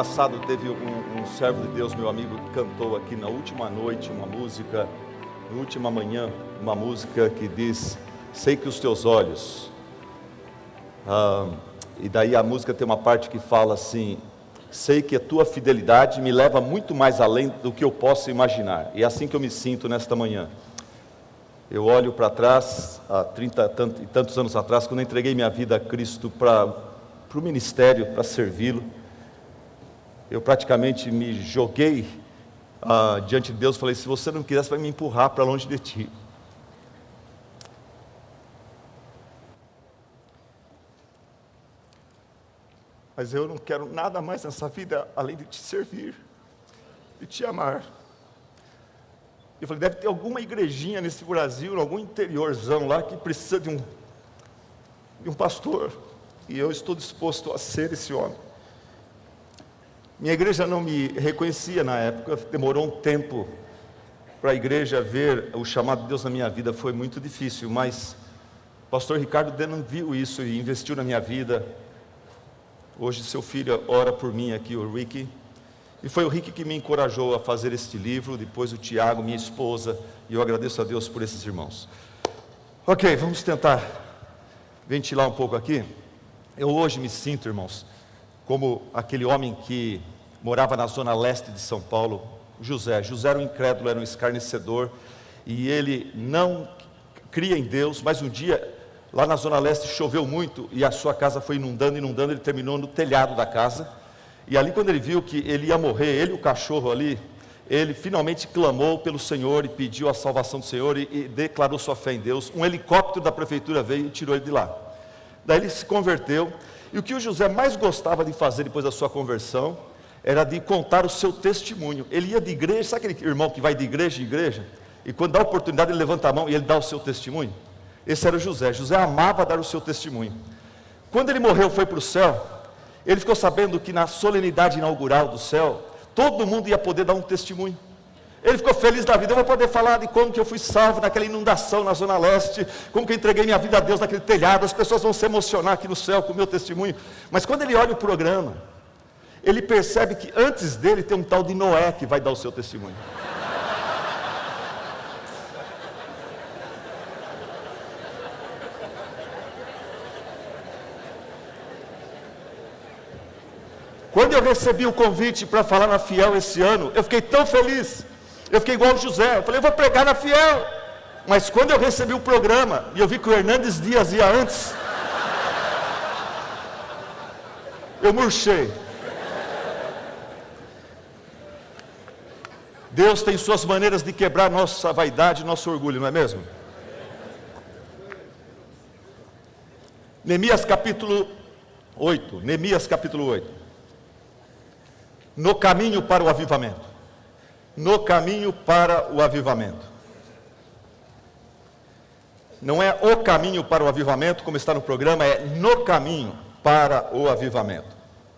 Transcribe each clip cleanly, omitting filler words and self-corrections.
passado teve um servo de Deus, meu amigo, que cantou aqui na última noite uma música, na última manhã, uma música que diz: sei que os teus olhos, e daí a música tem uma parte que fala assim: sei que a tua fidelidade me leva muito mais além do que eu posso imaginar. E é assim que eu me sinto nesta manhã. Eu olho para trás, há 30 e tantos anos atrás, quando eu entreguei minha vida a Cristo para o ministério, para servi-lo. Eu praticamente me joguei diante de Deus, falei: se você não quiser, você vai me empurrar para longe de ti. Mas eu não quero nada mais nessa vida além de te servir, de te amar. Eu falei: deve ter alguma igrejinha nesse Brasil, algum interiorzão lá, que precisa de um pastor. E eu estou disposto a ser esse homem. Minha igreja não me reconhecia na época, demorou um tempo para a igreja ver o chamado de Deus na minha vida, foi muito difícil, mas o pastor Ricardo Denham viu isso e investiu na minha vida. Hoje seu filho ora por mim aqui, o Ricky, e foi o Ricky que me encorajou a fazer este livro, depois o Tiago, minha esposa, e eu agradeço a Deus por esses irmãos. Ok, vamos tentar ventilar um pouco aqui. Eu hoje me sinto, irmãos, como aquele homem que morava na zona leste de São Paulo, José. José era um incrédulo, era um escarnecedor, e ele não cria em Deus, mas um dia, lá na zona leste, choveu muito, e a sua casa foi inundando, ele terminou no telhado da casa, e ali quando ele viu que ele ia morrer, ele e o cachorro ali, ele finalmente clamou pelo Senhor, e pediu a salvação do Senhor, e declarou sua fé em Deus. Um helicóptero da prefeitura veio e tirou ele de lá. Daí ele se converteu, e o que o José mais gostava de fazer depois da sua conversão, era de contar o seu testemunho. Ele ia de igreja, sabe aquele irmão que vai de igreja em igreja, e quando dá a oportunidade ele levanta a mão e ele dá o seu testemunho? Esse era o José. José amava dar o seu testemunho. Quando ele morreu, foi para o céu, ele ficou sabendo que na solenidade inaugural do céu, todo mundo ia poder dar um testemunho. Ele ficou feliz da vida: eu vou poder falar de como que eu fui salvo naquela inundação na zona leste, como que eu entreguei minha vida a Deus naquele telhado, as pessoas vão se emocionar aqui no céu com o meu testemunho. Mas quando ele olha o programa, ele percebe que antes dele tem um tal de Noé que vai dar o seu testemunho. Quando eu recebi o convite para falar na Fiel esse ano, eu fiquei tão feliz. Eu fiquei igual o José, eu falei: eu vou pregar na Fiel. Mas quando eu recebi o programa, e eu vi que o Hernandes Dias ia antes, eu murchei. Deus tem suas maneiras de quebrar nossa vaidade, nosso orgulho, não é mesmo? Neemias capítulo 8, Neemias capítulo 8. No caminho para o avivamento. No caminho para o avivamento. Não é o caminho para o avivamento, como está no programa, é no caminho para o avivamento.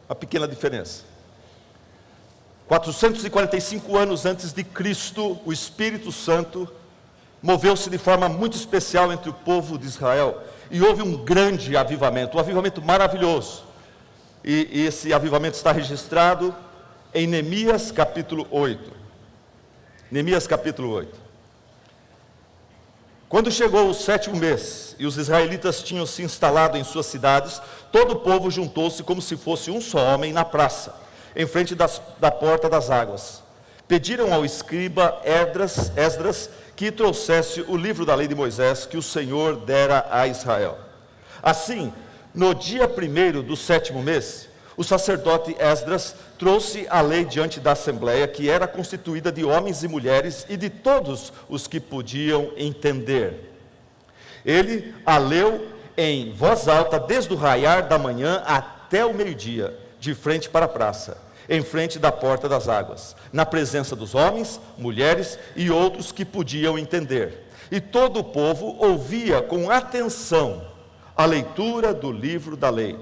Uma pequena diferença. 445 anos antes de Cristo, o Espírito Santo moveu-se de forma muito especial entre o povo de Israel, e houve um grande avivamento, um avivamento maravilhoso. E esse avivamento está registrado em Neemias capítulo 8. Neemias capítulo 8. Quando chegou o 7º mês, e os israelitas tinham se instalado em suas cidades, todo o povo juntou-se como se fosse um só homem na praça, em frente da porta das águas. Pediram ao escriba Esdras que trouxesse o livro da lei de Moisés, que o Senhor dera a Israel. Assim, no dia 1º do 7º mês, o sacerdote Esdras trouxe a lei diante da assembleia, que era constituída de homens e mulheres e de todos os que podiam entender. Ele a leu em voz alta desde o raiar da manhã até o meio-dia, de frente para a praça, em frente da porta das águas, na presença dos homens, mulheres e outros que podiam entender. E todo o povo ouvia com atenção a leitura do livro da lei.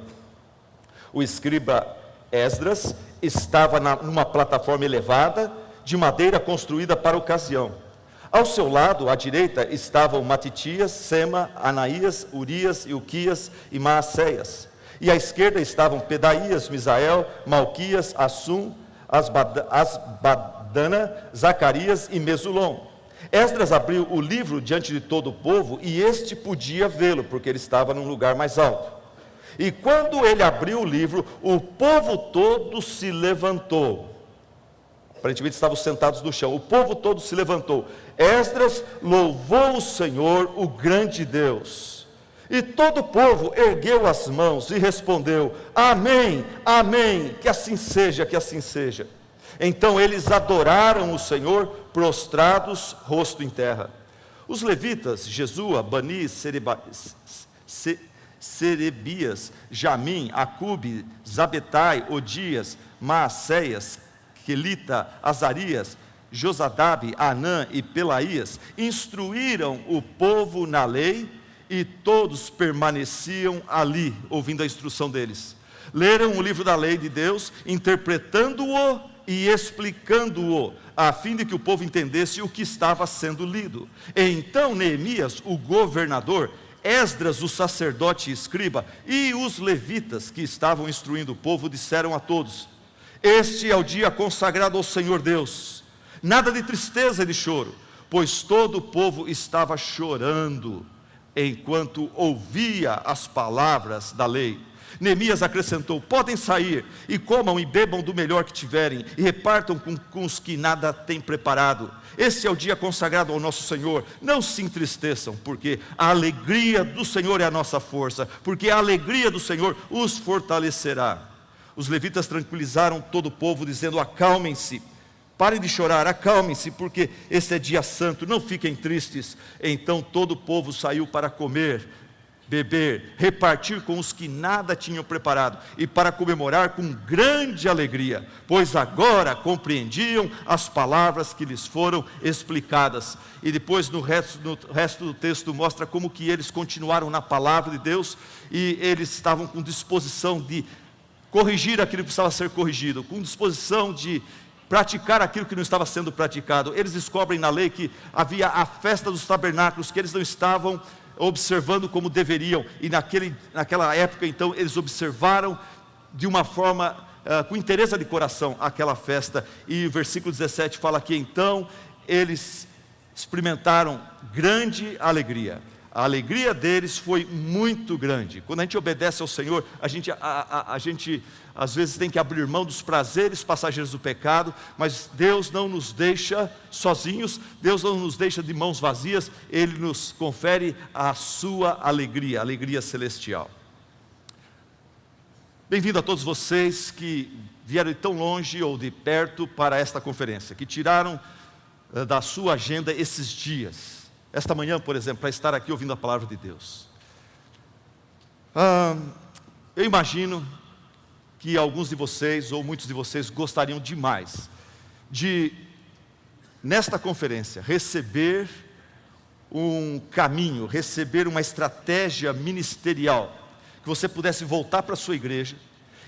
O escriba Esdras estava numa plataforma elevada, de madeira construída para a ocasião. Ao seu lado, à direita, estavam Matitias, Sema, Anaías, Urias, Ilquias e Maacéias. E à esquerda estavam Pedaías, Misael, Malquias, Assum, Asbadana, Zacarias e Mesulom. Esdras abriu o livro diante de todo o povo, e este podia vê-lo, porque ele estava num lugar mais alto. E quando ele abriu o livro, o povo todo se levantou. Aparentemente estavam sentados no chão. O povo todo se levantou. Esdras louvou o Senhor, o grande Deus. E todo o povo ergueu as mãos e respondeu: Amém, amém, que assim seja, que assim seja. Então eles adoraram o Senhor, prostrados, rosto em terra. Os levitas, Jesua, Bani, Serebias, Jamim, Acube, Zabetai, Odias, Maacéias, Quelita, Azarias, Josadabe, Anã e Pelaías, instruíram o povo na lei, e todos permaneciam ali, ouvindo a instrução deles. Leram o livro da lei de Deus, interpretando-o e explicando-o, a fim de que o povo entendesse o que estava sendo lido. Então Neemias, o governador, Esdras, o sacerdote e escriba, e os levitas que estavam instruindo o povo, disseram a todos: Este é o dia consagrado ao Senhor Deus. Nada de tristeza e de choro, pois todo o povo estava chorando, enquanto ouvia as palavras da lei. Neemias acrescentou: Podem sair, e comam e bebam do melhor que tiverem, e repartam com os que nada têm preparado. Este é o dia consagrado ao nosso Senhor. Não se entristeçam, porque a alegria do Senhor é a nossa força, porque a alegria do Senhor os fortalecerá. Os levitas tranquilizaram todo o povo, dizendo: Acalmem-se, parem de chorar, acalmem-se, porque esse é dia santo, não fiquem tristes. Então todo o povo saiu para comer, beber, repartir com os que nada tinham preparado, e para comemorar com grande alegria, pois agora compreendiam as palavras que lhes foram explicadas. E depois no resto do texto mostra como que eles continuaram na palavra de Deus, e eles estavam com disposição de corrigir aquilo que precisava ser corrigido, com disposição de praticar aquilo que não estava sendo praticado. Eles descobrem na lei que havia a festa dos tabernáculos, que eles não estavam observando como deveriam, e naquela época então eles observaram de uma forma, com interesse de coração, aquela festa. E o versículo 17 fala que então eles experimentaram grande alegria. A alegria deles foi muito grande. Quando a gente obedece ao Senhor, a gente às vezes tem que abrir mão dos prazeres passageiros do pecado, mas Deus não nos deixa sozinhos, Deus não nos deixa de mãos vazias, Ele nos confere a sua alegria, a alegria celestial. Bem-vindo a todos vocês que vieram de tão longe ou de perto para esta conferência, que tiraram da sua agenda esses dias. Esta manhã, por exemplo, para estar aqui ouvindo a palavra de Deus. Eu imagino que alguns de vocês, ou muitos de vocês, gostariam demais de, nesta conferência, receber um caminho, receber uma estratégia ministerial, que você pudesse voltar para a sua igreja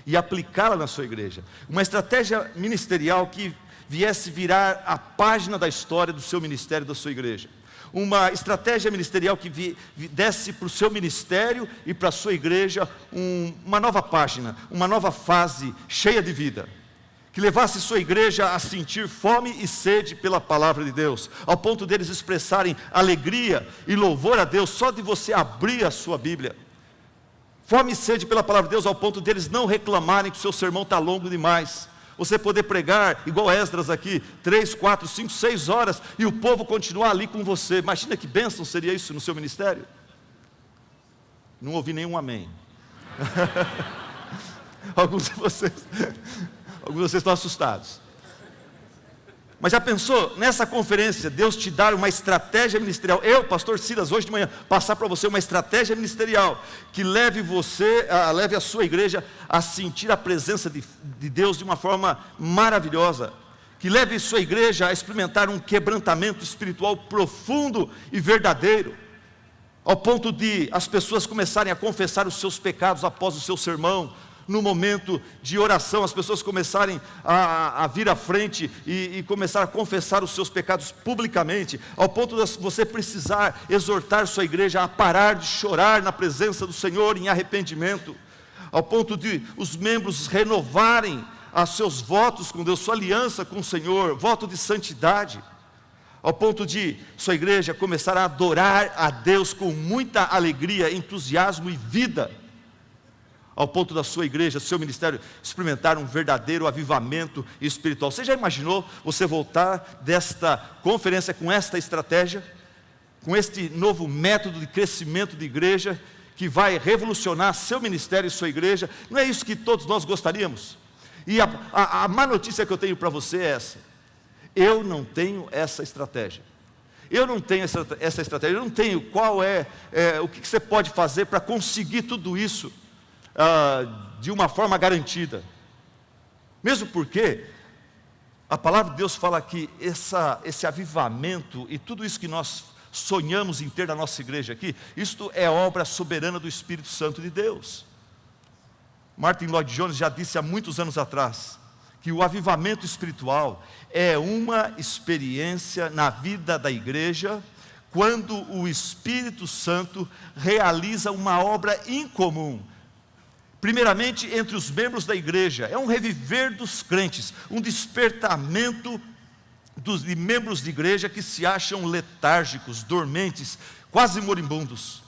e aplicá-la na sua igreja. Uma estratégia ministerial que viesse virar a página da história do seu ministério, da sua igreja. Uma estratégia ministerial que desse para o seu ministério e para a sua igreja uma nova página, uma nova fase cheia de vida, que levasse sua igreja a sentir fome e sede pela palavra de Deus, ao ponto deles expressarem alegria e louvor a Deus só de você abrir a sua Bíblia. Fome e sede pela palavra de Deus, ao ponto deles não reclamarem que o seu sermão está longo demais. Você poder pregar, igual Esdras aqui, 3, 4, 5, 6 horas, e o povo continuar ali com você. Imagina que bênção seria isso no seu ministério. Não ouvi nenhum amém. Alguns de vocês estão assustados. Mas já pensou, nessa conferência, Deus te dar uma estratégia ministerial? Eu, pastor Silas, hoje de manhã, passar para você uma estratégia ministerial, que leve a sua igreja a sentir a presença de Deus de uma forma maravilhosa, que leve sua igreja a experimentar um quebrantamento espiritual profundo e verdadeiro, ao ponto de as pessoas começarem a confessar os seus pecados após o seu sermão. No momento de oração, as pessoas começarem a vir à frente e começar a confessar os seus pecados publicamente, ao ponto de você precisar exortar sua igreja a parar de chorar na presença do Senhor em arrependimento, ao ponto de os membros renovarem os seus votos com Deus, sua aliança com o Senhor, voto de santidade, ao ponto de sua igreja começar a adorar a Deus com muita alegria, entusiasmo e vida, ao ponto da sua igreja, seu ministério, experimentar um verdadeiro avivamento espiritual. Você já imaginou você voltar desta conferência com esta estratégia, com este novo método de crescimento de igreja, que vai revolucionar seu ministério e sua igreja? Não é isso que todos nós gostaríamos? E a má notícia que eu tenho para você é essa: eu não tenho essa estratégia. Eu não tenho essa estratégia, eu não tenho o que você pode fazer para conseguir tudo isso de uma forma garantida. Mesmo porque a palavra de Deus fala que esse avivamento e tudo isso que nós sonhamos em ter na nossa igreja aqui, isto é obra soberana do Espírito Santo de Deus. Martin Lloyd Jones já disse há muitos anos atrás que o avivamento espiritual é uma experiência na vida da igreja, quando o Espírito Santo realiza uma obra incomum, primeiramente entre os membros da igreja. É um reviver dos crentes, um despertamento de membros de igreja que se acham letárgicos, dormentes, quase moribundos.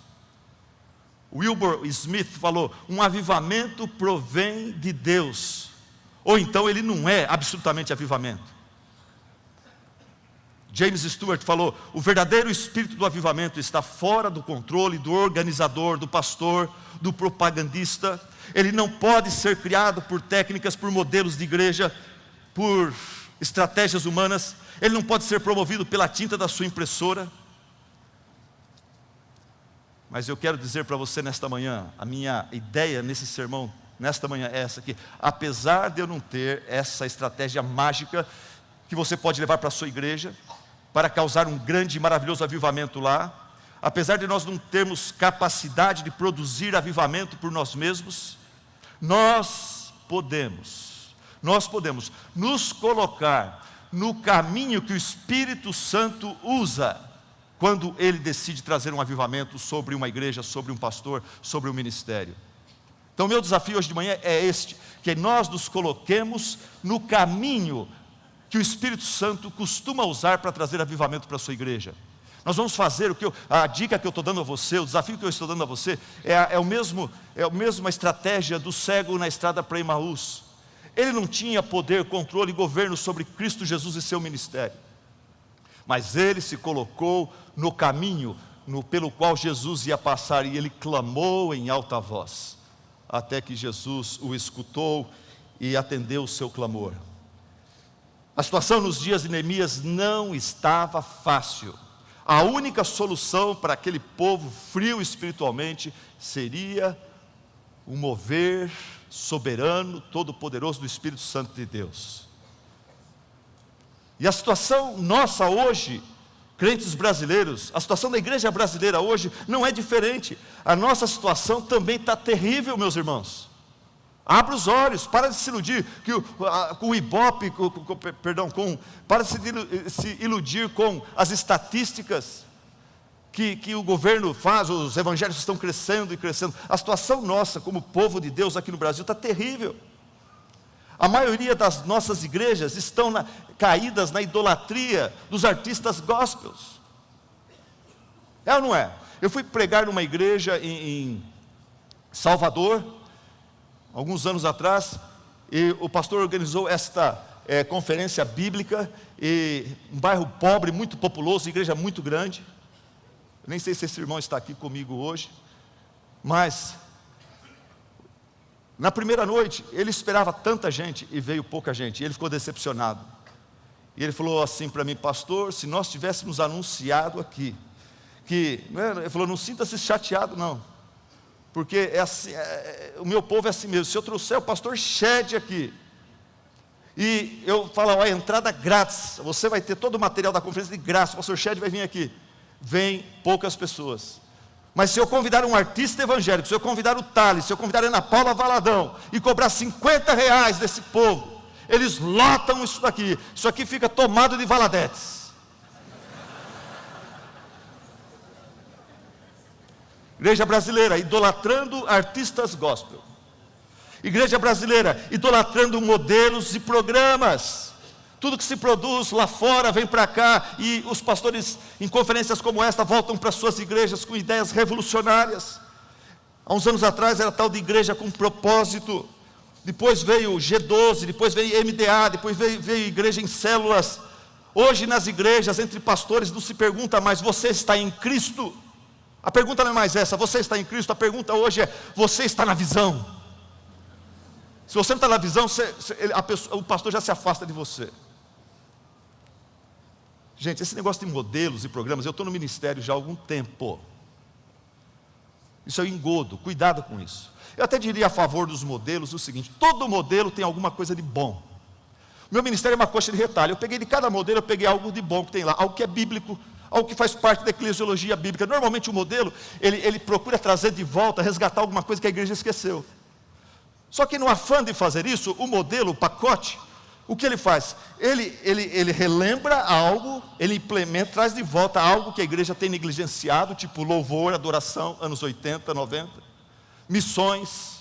Wilbur Smith falou: um avivamento provém de Deus, ou então ele não é absolutamente avivamento. James Stewart falou: o verdadeiro espírito do avivamento está fora do controle do organizador, do pastor, do propagandista. Ele não pode ser criado por técnicas, por modelos de igreja, por estratégias humanas. Ele não pode ser promovido pela tinta da sua impressora. Mas eu quero dizer para você nesta manhã, a minha ideia nesse sermão, nesta manhã, é essa aqui: apesar de eu não ter essa estratégia mágica que você pode levar para a sua igreja, para causar um grande e maravilhoso avivamento lá, apesar de nós não termos capacidade de produzir avivamento por nós mesmos, nós podemos nos colocar no caminho que o Espírito Santo usa, quando Ele decide trazer um avivamento sobre uma igreja, sobre um pastor, sobre um ministério. Então meu desafio hoje de manhã é este: que nós nos coloquemos no caminho que o Espírito Santo costuma usar para trazer avivamento para a sua igreja. Nós vamos fazer a dica que eu estou dando a você, o desafio que eu estou dando a você, é a mesma estratégia do cego na estrada para Emaús. Ele não tinha poder, controle e governo sobre Cristo Jesus e seu ministério, mas ele se colocou no caminho pelo qual Jesus ia passar, e ele clamou em alta voz, até que Jesus o escutou e atendeu o seu clamor. A situação nos dias de Neemias não estava fácil. A única solução para aquele povo frio espiritualmente seria o mover soberano, todo-poderoso do Espírito Santo de Deus. E a situação nossa hoje, crentes brasileiros, a situação da igreja brasileira hoje não é diferente. A nossa situação também está terrível, meus irmãos. Abra os olhos, para de se iludir com o Ibope, para de se iludir com as estatísticas que o governo faz. Os evangélicos estão crescendo e crescendo. A situação nossa como povo de Deus aqui no Brasil está terrível. A maioria das nossas igrejas estão caídas na idolatria dos artistas gospels. É ou não é? Eu fui pregar numa igreja em Salvador, alguns anos atrás, e o pastor organizou esta conferência bíblica, um bairro pobre, muito populoso, igreja muito grande. Eu nem sei se esse irmão está aqui comigo hoje, mas na primeira noite ele esperava tanta gente e veio pouca gente, e ele ficou decepcionado. E ele falou assim para mim: pastor, se nós tivéssemos anunciado aqui ele falou: não sinta-se chateado não, porque o meu povo é assim mesmo. Se eu trouxer o pastor Shed aqui, e eu falo: a entrada grátis, você vai ter todo o material da conferência de graça, o pastor Shed vai vir aqui. Vem poucas pessoas. Mas se eu convidar um artista evangélico, se eu convidar o Thales, se eu convidar a Ana Paula Valadão, e cobrar R$50 desse povo, eles lotam isso aqui fica tomado de Valadetes. Igreja brasileira idolatrando artistas gospel. Igreja brasileira, idolatrando modelos e programas. Tudo que se produz lá fora vem para cá, e os pastores em conferências como esta voltam para suas igrejas com ideias revolucionárias. Há uns anos atrás era tal de igreja com propósito, depois veio G12, depois veio MDA, depois veio igreja em células. Hoje nas igrejas, entre pastores, não se pergunta mais, você está em Cristo? A pergunta não é mais essa, você está em Cristo? A pergunta hoje é, você está na visão? Se você não está na visão, o pastor já se afasta de você. Gente, esse negócio de modelos e programas, eu estou no ministério já há algum tempo. Isso é um engodo, cuidado com isso. Eu até diria a favor dos modelos o seguinte: todo modelo tem alguma coisa de bom. O meu ministério é uma coxa de retalho. Eu peguei de cada modelo, eu peguei algo de bom que tem lá, algo que é bíblico, algo que faz parte da eclesiologia bíblica. Normalmente o modelo, ele procura trazer de volta, resgatar alguma coisa que a igreja esqueceu. Só que no afã de fazer isso, o modelo, o pacote, o que ele faz? Ele relembra algo, ele implementa, traz de volta algo que a igreja tem negligenciado, tipo louvor, adoração, anos 80, 90, missões,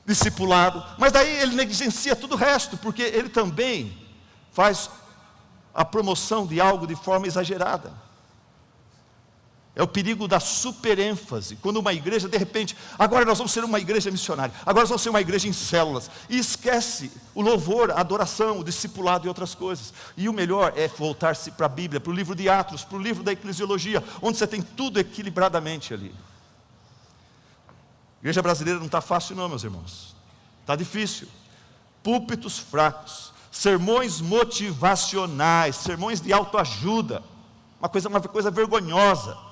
discipulado, mas daí ele negligencia tudo o resto, porque ele também faz a promoção de algo de forma exagerada. É o perigo da superênfase, quando uma igreja, de repente, agora nós vamos ser uma igreja missionária, agora nós vamos ser uma igreja em células, e esquece o louvor, a adoração, o discipulado e outras coisas. E o melhor é voltar-se para a Bíblia, para o livro de Atos, para o livro da eclesiologia, onde você tem tudo equilibradamente ali. A igreja brasileira não está fácil não, meus irmãos, está difícil. Púlpitos fracos, sermões motivacionais, sermões de autoajuda, uma coisa vergonhosa.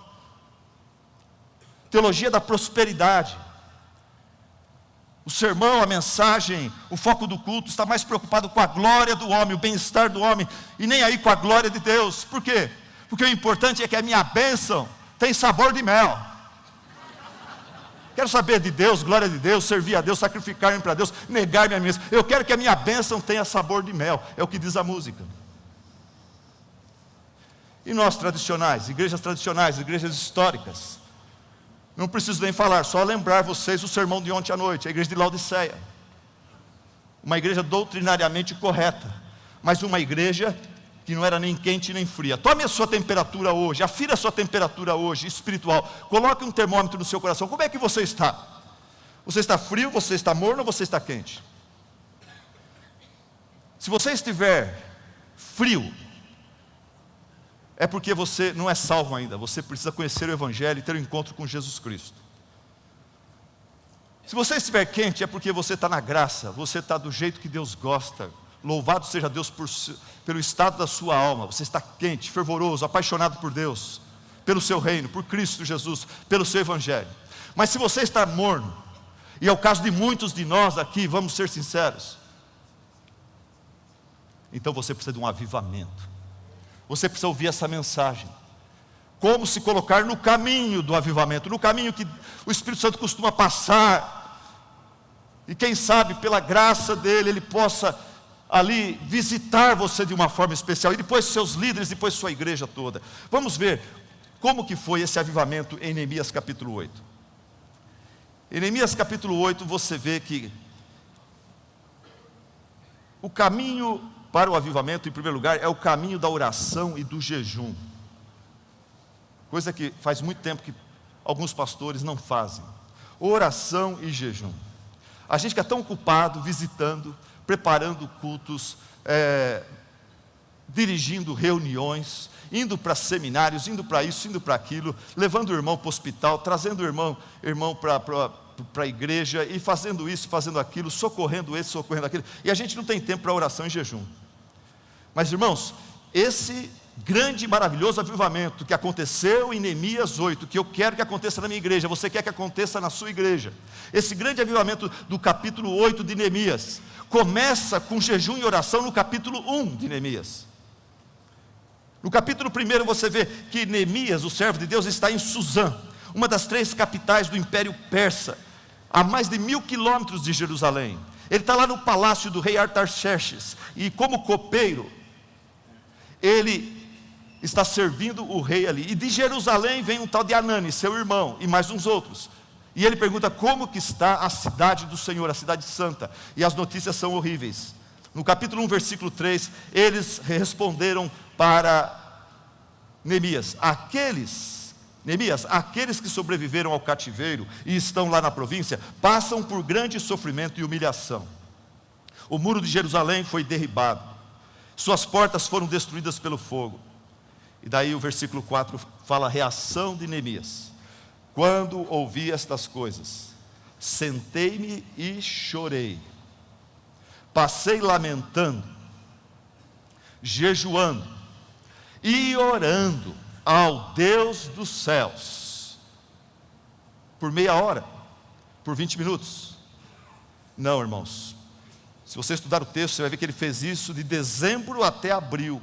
Teologia da prosperidade. O sermão, a mensagem, o foco do culto está mais preocupado com a glória do homem, o bem-estar do homem, e nem aí com a glória de Deus. Por quê? Porque o importante é que a minha bênção tem sabor de mel. Quero saber de Deus, glória de Deus, servir a Deus, sacrificar-me para Deus, negar-me a mim mesmo. Eu quero que a minha bênção tenha sabor de mel, é o que diz a música. E nós tradicionais, igrejas históricas, não preciso nem falar, só lembrar vocês o sermão de ontem à noite, a igreja de Laodiceia. Uma igreja doutrinariamente correta, mas uma igreja que não era nem quente nem fria. Tome a sua temperatura hoje, afira a sua temperatura hoje, espiritual. Coloque um termômetro no seu coração. Como é que você está? Você está frio, você está morno ou você está quente? Se você estiver frio, é porque você não é salvo ainda. Você precisa conhecer o Evangelho e ter um encontro com Jesus Cristo. Se você estiver quente, é porque você está na graça, você está do jeito que Deus gosta. Louvado seja Deus pelo estado da sua alma. Você está quente, fervoroso, apaixonado por Deus, pelo seu reino, por Cristo Jesus, pelo seu Evangelho. Mas se você está morno, e é o caso de muitos de nós aqui, vamos ser sinceros, então você precisa de um avivamento. Você precisa ouvir essa mensagem. Como se colocar no caminho do avivamento, no caminho que o Espírito Santo costuma passar. E quem sabe, pela graça dele, ele possa ali visitar você de uma forma especial. E depois seus líderes, depois sua igreja toda. Vamos ver como que foi esse avivamento em Neemias capítulo 8. Em Neemias capítulo 8 você vê que o caminho para o avivamento, em primeiro lugar, é o caminho da oração e do jejum. Coisa que faz muito tempo que alguns pastores não fazem. Oração e jejum. A gente que é tão ocupado, visitando, preparando cultos, dirigindo reuniões, indo para seminários, indo para isso, indo para aquilo, levando o irmão para o hospital, trazendo o irmão para a igreja, e fazendo isso, fazendo aquilo, socorrendo esse, socorrendo aquele, e a gente não tem tempo para oração e jejum. Mas irmãos, esse grande e maravilhoso avivamento que aconteceu em Neemias 8, que eu quero que aconteça na minha igreja, você quer que aconteça na sua igreja, esse grande avivamento do capítulo 8 de Neemias, começa com jejum e oração no capítulo 1 de Neemias. No capítulo 1 você vê que Neemias, o servo de Deus, está em Suzã, uma das 3 capitais do Império Persa, a mais de 1000 quilômetros de Jerusalém. Ele está lá no palácio do rei Artaxerxes, e como copeiro, ele está servindo o rei ali. E de Jerusalém vem um tal de Anani, seu irmão, e mais uns outros. E ele pergunta como que está a cidade do Senhor, a cidade santa. E as notícias são horríveis. No capítulo 1, versículo 3, eles responderam para Neemias, aqueles que sobreviveram ao cativeiro e estão lá na província, passam por grande sofrimento e humilhação. O muro de Jerusalém foi derribado, suas portas foram destruídas pelo fogo. E daí o versículo 4 fala a reação de Neemias. Quando ouvi estas coisas, sentei-me e chorei, passei lamentando, jejuando e orando ao Deus dos céus, por meia hora, por 20 minutos. Não, irmãos, se você estudar o texto, você vai ver que ele fez isso de dezembro até abril.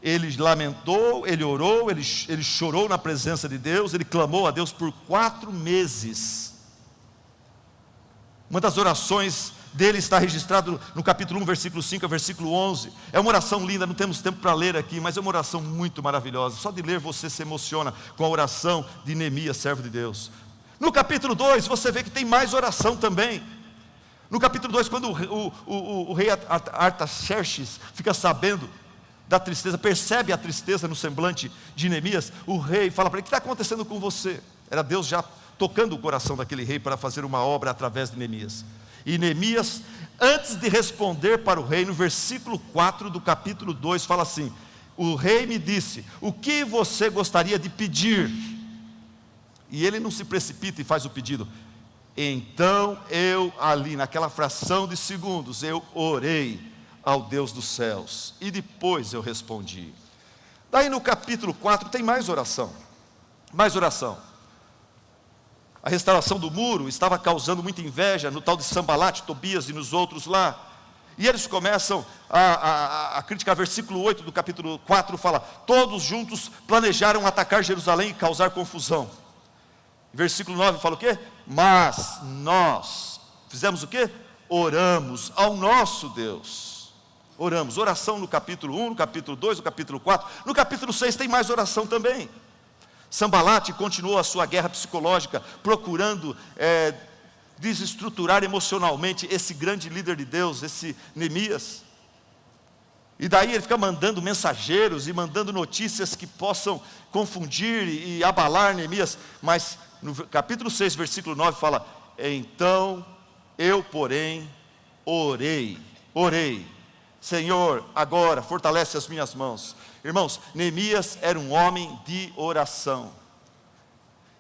Ele lamentou, ele orou, ele chorou na presença de Deus, ele clamou a Deus por 4 meses. Uma das orações dele está registrado no capítulo 1, versículo 5 a versículo 11. É uma oração linda, não temos tempo para ler aqui, mas é uma oração muito maravilhosa. Só de ler você se emociona com a oração de Neemias, servo de Deus. No capítulo 2, você vê que tem mais oração também. No capítulo 2, quando o rei Artaxerxes fica sabendo da tristeza, percebe a tristeza no semblante de Neemias, o rei fala para ele: o que está acontecendo com você? Era Deus já tocando o coração daquele rei para fazer uma obra através de Neemias. E Neemias, antes de responder para o rei, no versículo 4 do capítulo 2, fala assim: o rei me disse, o que você gostaria de pedir? E ele não se precipita e faz o pedido. Então eu ali, naquela fração de segundos, eu orei ao Deus dos céus, e depois eu respondi. Daí no capítulo 4 tem mais oração. A restauração do muro estava causando muita inveja no tal de Sambalate, Tobias e nos outros lá. E eles começam a criticar. Versículo 8 do capítulo 4 fala: todos juntos planejaram atacar Jerusalém e causar confusão. Versículo 9 fala o quê? Mas nós fizemos o quê? Oramos ao nosso Deus. Oramos, oração no capítulo 1, no capítulo 2, no capítulo 4. No capítulo 6 tem mais oração também. Sambalate continuou a sua guerra psicológica, procurando desestruturar emocionalmente esse grande líder de Deus, esse Neemias. E daí ele fica mandando mensageiros e mandando notícias que possam confundir e abalar Neemias. Mas no capítulo 6, versículo 9 fala: então eu, porém, orei, Senhor, agora fortalece as minhas mãos. Irmãos, Neemias era um homem de oração.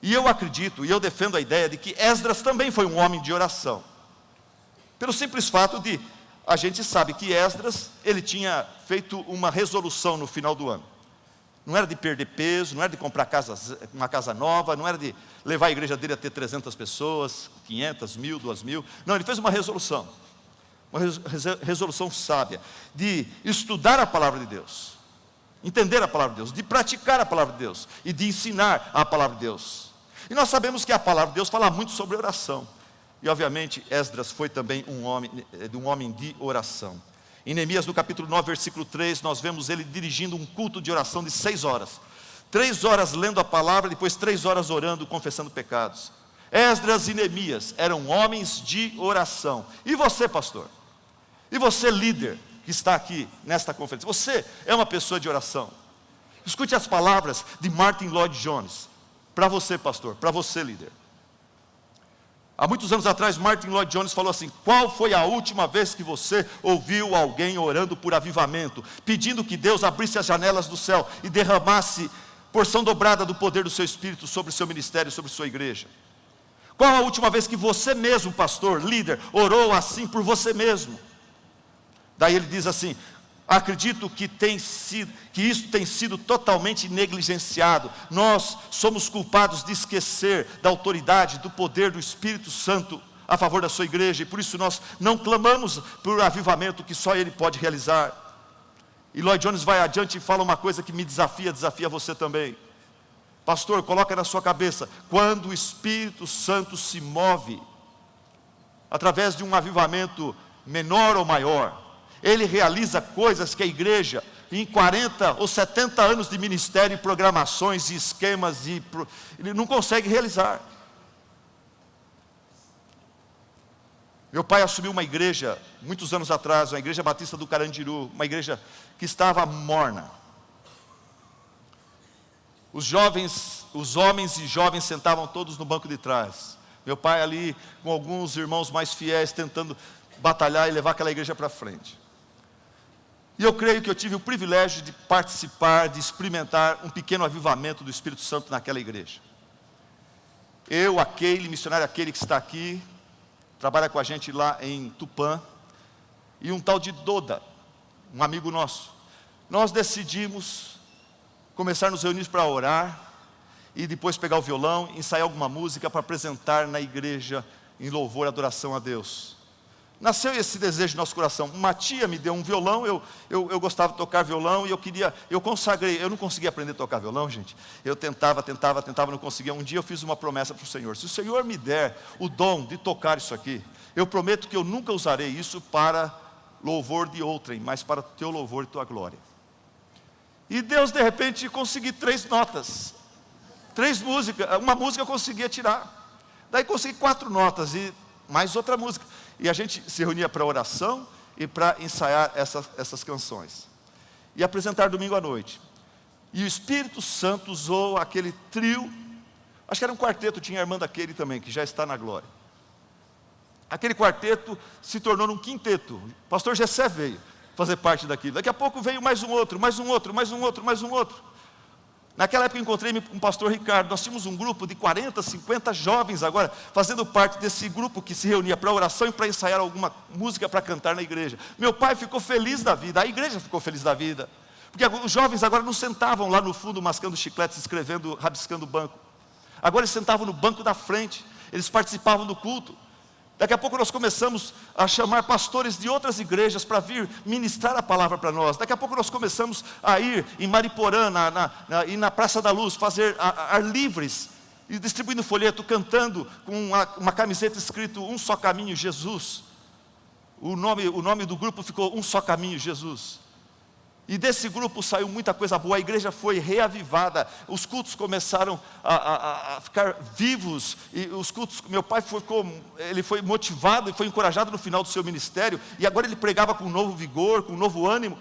E eu acredito, e eu defendo a ideia de que Esdras também foi um homem de oração. Pelo simples fato de, a gente sabe que Esdras, ele tinha feito uma resolução no final do ano. Não era de perder peso, não era de comprar uma casa nova, não era de levar a igreja dele a ter 300 pessoas, 500, 1000, 2000. Não, ele fez uma resolução. Uma resolução sábia, de estudar a palavra de Deus, entender a palavra de Deus, de praticar a palavra de Deus e de ensinar a palavra de Deus. E nós sabemos que a palavra de Deus fala muito sobre oração. E obviamente Esdras foi também um homem de oração. Em Neemias, no capítulo 9, versículo 3, nós vemos ele dirigindo um culto de oração de 6 horas. 3 horas lendo a palavra, depois 3 horas orando, confessando pecados. Esdras e Neemias eram homens de oração. E você, pastor? E você, líder, que está aqui nesta conferência, você é uma pessoa de oração? Escute as palavras de Martin Lloyd Jones, para você, pastor, para você, líder. Há muitos anos atrás, Martin Lloyd Jones falou assim: qual foi a última vez que você ouviu alguém orando por avivamento, pedindo que Deus abrisse as janelas do céu e derramasse porção dobrada do poder do seu Espírito sobre o seu ministério, sobre sua igreja? Qual a última vez que você mesmo, pastor, líder, orou assim por você mesmo? Daí ele diz assim: acredito que isso tem sido totalmente negligenciado. Nós somos culpados de esquecer da autoridade, do poder do Espírito Santo a favor da sua igreja, e por isso nós não clamamos por avivamento que só Ele pode realizar. E Lloyd Jones vai adiante e fala uma coisa que me desafia você também. Pastor, coloca na sua cabeça: quando o Espírito Santo se move através de um avivamento menor ou maior, Ele realiza coisas que a igreja, em 40 ou 70 anos de ministério, e programações e esquemas, ele não consegue realizar. Meu pai assumiu uma igreja, muitos anos atrás, uma igreja batista do Carandiru, uma igreja que estava morna. Os homens e jovens sentavam todos no banco de trás. Meu pai ali, com alguns irmãos mais fiéis, tentando batalhar e levar aquela igreja para frente. E eu creio que eu tive o privilégio de participar, de experimentar um pequeno avivamento do Espírito Santo naquela igreja. Eu, aquele missionário, aquele que está aqui, trabalha com a gente lá em Tupã, e um tal de Doda, um amigo nosso. Nós decidimos começar a nos reunir para orar, e depois pegar o violão, ensaiar alguma música para apresentar na igreja, em louvor e adoração a Deus. Nasceu esse desejo no nosso coração. Uma tia me deu um violão, eu gostava de tocar violão, e eu consagrei. Eu não conseguia aprender a tocar violão, gente. Eu tentava, não conseguia. Um dia eu fiz uma promessa para o Senhor: se o Senhor me der o dom de tocar isso aqui, eu prometo que eu nunca usarei isso para louvor de outrem, mas para teu louvor e tua glória. E Deus, de repente, consegui 3 notas, 3 músicas, uma música eu conseguia tirar, daí consegui 4 notas, e mais outra música, e a gente se reunia para oração, e para ensaiar essas canções, e apresentar domingo à noite, e o Espírito Santo usou aquele trio, acho que era um quarteto, tinha a irmã daquele também, que já está na glória, aquele quarteto se tornou um quinteto, o pastor Gessé veio fazer parte daquilo, daqui a pouco veio mais um outro, naquela época eu encontrei-me com o pastor Ricardo, nós tínhamos um grupo de 40, 50 jovens agora, fazendo parte desse grupo que se reunia para oração e para ensaiar alguma música para cantar na igreja. Meu pai ficou feliz da vida, a igreja ficou feliz da vida, porque os jovens agora não sentavam lá no fundo mascando chicletes, escrevendo, rabiscando o banco, agora eles sentavam no banco da frente, eles participavam do culto. Daqui a pouco nós começamos a chamar pastores de outras igrejas para vir ministrar a palavra para nós. Daqui a pouco nós começamos a ir em Mariporã, e na Praça da Luz, fazer ar livres, e distribuindo folheto, cantando com uma camiseta escrito "Um Só Caminho, Jesus". O nome do grupo ficou "Um Só Caminho, Jesus". E desse grupo saiu muita coisa boa, a igreja foi reavivada, os cultos começaram a ficar vivos, e os cultos, meu pai ele foi motivado e foi encorajado no final do seu ministério, e agora ele pregava com um novo vigor, com um novo ânimo,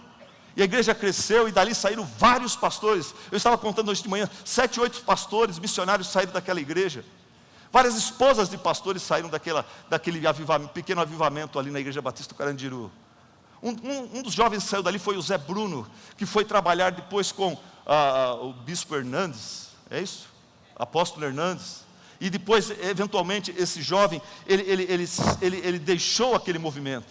e a igreja cresceu, e dali saíram vários pastores. Eu estava contando hoje de manhã, 7, 8 pastores, missionários saíram daquela igreja, várias esposas de pastores saíram daquele pequeno avivamento ali na igreja Batista do Carandiru. Um dos jovens que saiu dali foi o Zé Bruno, que foi trabalhar depois com o bispo Hernandes, é isso? Apóstolo Hernandes. E depois, eventualmente, esse jovem, ele deixou aquele movimento.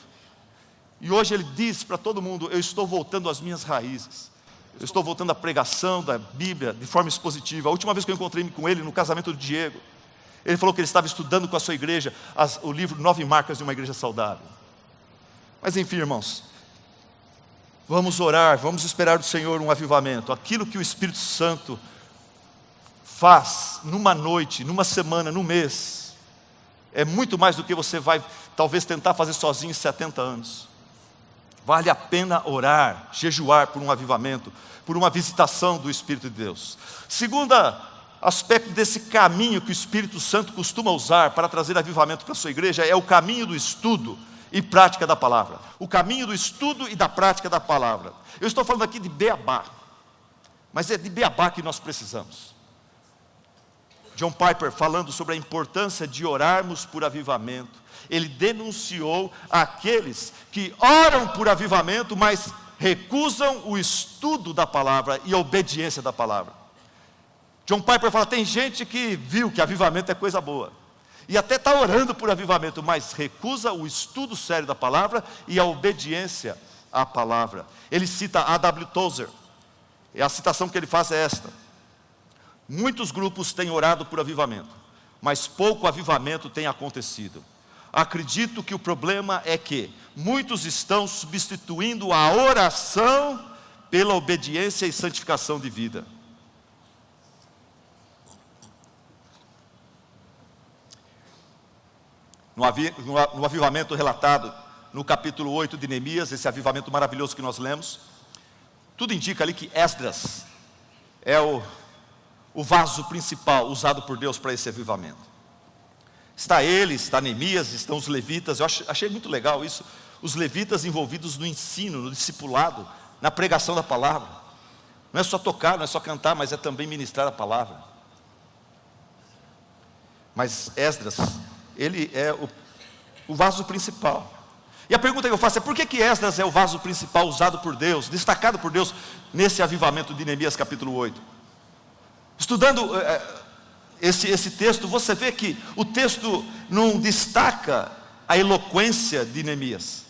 E hoje ele diz para todo mundo: eu estou voltando às minhas raízes. Eu estou voltando à pregação da Bíblia de forma expositiva. A última vez que eu encontrei com ele, no casamento do Diego, ele falou que ele estava estudando com a sua igreja o livro 9 Marcas de uma Igreja Saudável. Mas enfim, irmãos, vamos orar, vamos esperar do Senhor um avivamento. Aquilo que o Espírito Santo faz numa noite, numa semana, num mês, é muito mais do que você vai talvez tentar fazer sozinho em 70 anos. Vale a pena orar, jejuar por um avivamento, por uma visitação do Espírito de Deus. Segundo aspecto desse caminho que o Espírito Santo costuma usar para trazer avivamento para a sua igreja, é o caminho do estudo e prática da palavra. O caminho do estudo e da prática da palavra. Eu estou falando aqui de beabá, mas é de beabá que nós precisamos. John Piper, falando sobre a importância de orarmos por avivamento, ele denunciou aqueles que oram por avivamento, mas recusam o estudo da palavra e a obediência da palavra. John Piper fala: tem gente que viu que avivamento é coisa boa, e até está orando por avivamento, mas recusa o estudo sério da palavra e a obediência à palavra. Ele cita A.W. Tozer, e a citação que ele faz é esta: muitos grupos têm orado por avivamento, mas pouco avivamento tem acontecido. Acredito que o problema é que muitos estão substituindo a oração pela obediência e santificação de vida. No avivamento relatado no capítulo 8 de Neemias, esse avivamento maravilhoso que nós lemos, tudo indica ali que Esdras é o vaso principal usado por Deus para esse avivamento. Está ele, está Neemias, estão os levitas. Eu achei muito legal isso. Os levitas envolvidos no ensino, no discipulado, na pregação da palavra. Não é só tocar, não é só cantar, mas é também ministrar a palavra. Mas Esdras, ele é o vaso principal. E a pergunta que eu faço é: por que Esdras é o vaso principal usado por Deus, destacado por Deus, nesse avivamento de Neemias capítulo 8? Estudando esse texto, você vê que o texto não destaca a eloquência de Neemias.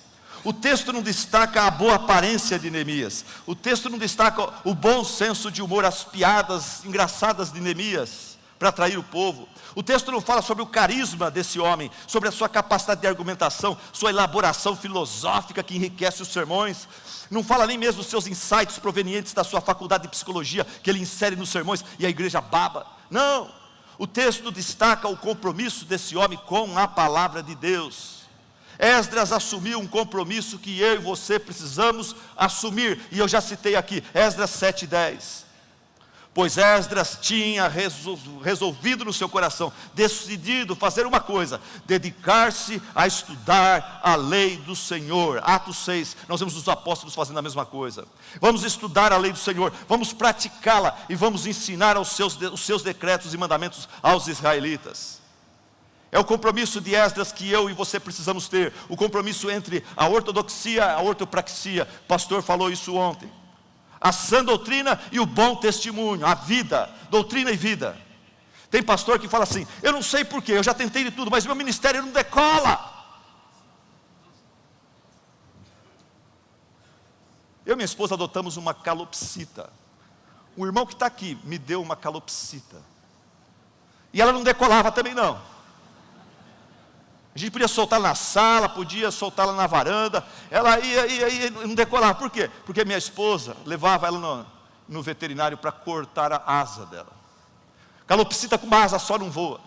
O texto não destaca a boa aparência de Neemias. O texto não destaca o bom senso de humor, as piadas engraçadas de Neemias, para atrair o povo. O texto não fala sobre o carisma desse homem, sobre a sua capacidade de argumentação, sua elaboração filosófica que enriquece os sermões. Não fala nem mesmo dos seus insights provenientes da sua faculdade de psicologia, que ele insere nos sermões e a igreja baba. Não, o texto destaca o compromisso desse homem com a palavra de Deus. Esdras assumiu um compromisso que eu e você precisamos assumir, e eu já citei aqui, Esdras 7:10. Pois Esdras tinha resolvido no seu coração, decidido fazer uma coisa: dedicar-se a estudar a lei do Senhor. Atos 6, nós vemos os apóstolos fazendo a mesma coisa. Vamos estudar a lei do Senhor, vamos praticá-la e vamos ensinar os seus decretos e mandamentos aos israelitas. É o compromisso de Esdras que eu e você precisamos ter, o compromisso entre a ortodoxia e a ortopraxia. O pastor falou isso ontem. A sã doutrina e o bom testemunho, a vida, doutrina e vida. Tem pastor que fala assim: eu não sei porquê, eu já tentei de tudo, mas meu ministério não decola. Eu e minha esposa adotamos uma calopsita. O irmão que está aqui me deu uma calopsita. E ela não decolava também não. A gente podia soltá-la na sala, podia soltá-la na varanda. Ela ia não decolava. Por quê? Porque minha esposa levava ela no veterinário para cortar a asa dela. Calopsita com uma asa só não voa.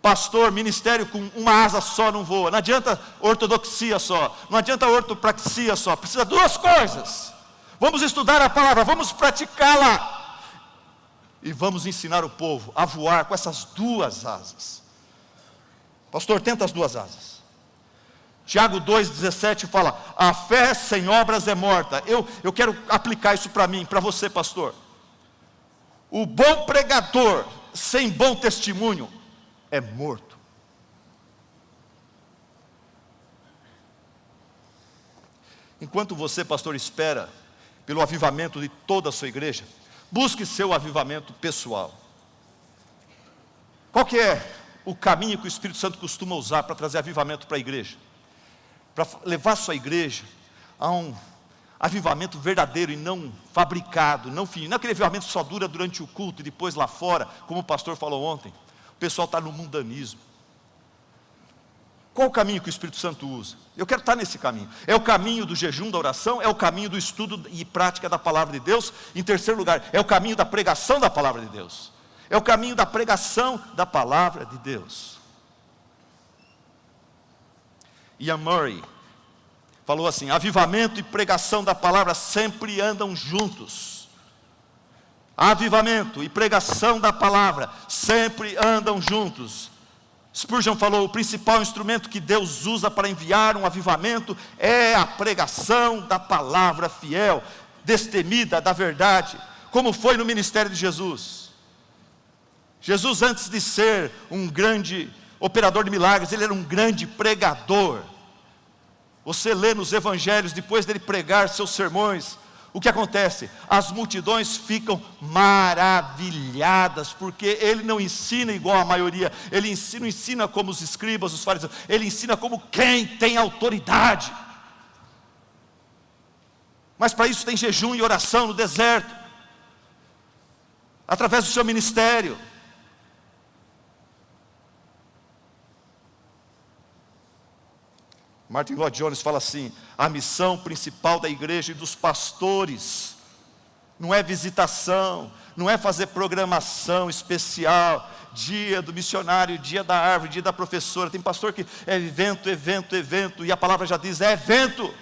Pastor, ministério com uma asa só não voa. Não adianta ortodoxia só. Não adianta ortopraxia só. Precisa duas coisas. Vamos estudar a palavra, vamos praticá-la. E vamos ensinar o povo a voar com essas duas asas. Pastor, tenta as duas asas. Tiago 2,17 fala: a fé sem obras é morta. Eu quero aplicar isso para mim, para você, pastor. O bom pregador sem bom testemunho é morto. Enquanto você, pastor, espera pelo avivamento de toda a sua igreja, busque seu avivamento pessoal. Qual que é o caminho que o Espírito Santo costuma usar para trazer avivamento para a igreja? Para levar a sua igreja a um avivamento verdadeiro e não fabricado, não fingido. Não é aquele avivamento que só dura durante o culto e depois lá fora, como o pastor falou ontem. O pessoal está no mundanismo. Qual o caminho que o Espírito Santo usa? Eu quero estar nesse caminho. É o caminho do jejum, da oração, é o caminho do estudo e prática da palavra de Deus. Em terceiro lugar, é o caminho da pregação da palavra de Deus. É o caminho da pregação da palavra de Deus. Ian Murray falou assim: avivamento e pregação da palavra sempre andam juntos. Avivamento e pregação da palavra sempre andam juntos. Spurgeon falou: o principal instrumento que Deus usa para enviar um avivamento é a pregação da palavra fiel, destemida da verdade, como foi no ministério de Jesus. Jesus, antes de ser um grande operador de milagres, ele era um grande pregador. Você lê nos evangelhos, depois dele pregar seus sermões, o que acontece? As multidões ficam maravilhadas, porque ele não ensina igual a maioria, ele não ensina como os escribas, os fariseus, ele ensina como quem tem autoridade. Mas para isso tem jejum e oração no deserto, através do seu ministério. Martin Lloyd Jones fala assim: a missão principal da igreja e dos pastores não é visitação, não é fazer programação especial, dia do missionário, dia da árvore, dia da professora. Tem pastor que é evento, e a palavra já diz: é evento.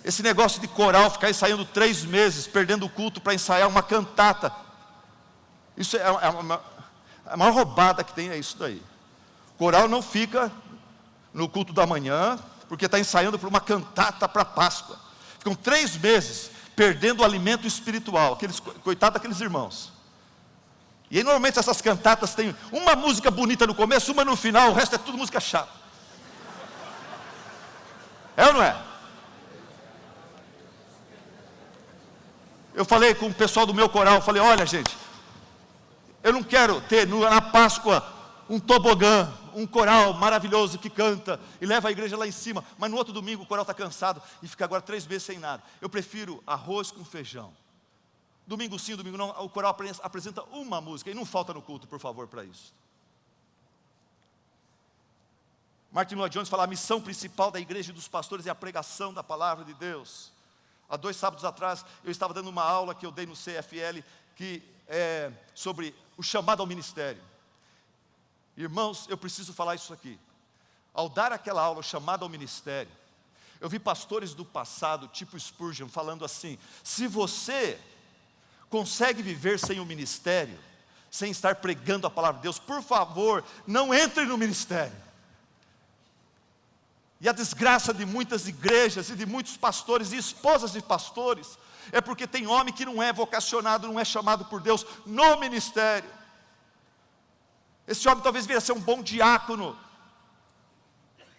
Esse negócio de coral, ficar ensaiando 3 meses, perdendo o culto para ensaiar uma cantata. Isso a maior roubada que tem é isso daí. Coral não fica no culto da manhã, porque está ensaiando para uma cantata para Páscoa. Ficam 3 meses perdendo o alimento espiritual, coitado daqueles irmãos. E aí normalmente essas cantatas têm uma música bonita no começo, uma no final, o resto é tudo música chata. É ou não é? Eu falei com o pessoal do meu coral, falei, olha gente, eu não quero ter na Páscoa um tobogã, um coral maravilhoso que canta e leva a igreja lá em cima, mas no outro domingo o coral está cansado e fica agora 3 meses sem nada. Eu prefiro arroz com feijão. Domingo sim, domingo não, o coral apresenta uma música e não falta no culto, por favor, para isso. Martin Lloyd Jones fala, a missão principal da igreja e dos pastores é a pregação da palavra de Deus. Há 2 sábados atrás, eu estava dando uma aula que eu dei no CFL, que é sobre o chamado ao ministério. Irmãos, eu preciso falar isso aqui. Ao dar aquela aula, o chamado ao ministério, eu vi pastores do passado, tipo Spurgeon, falando assim, se você consegue viver sem o ministério, sem estar pregando a palavra de Deus, por favor, não entre no ministério. E a desgraça de muitas igrejas e de muitos pastores e esposas de pastores é porque tem homem que não é vocacionado, não é chamado por Deus no ministério. Esse homem talvez viria a ser um bom diácono,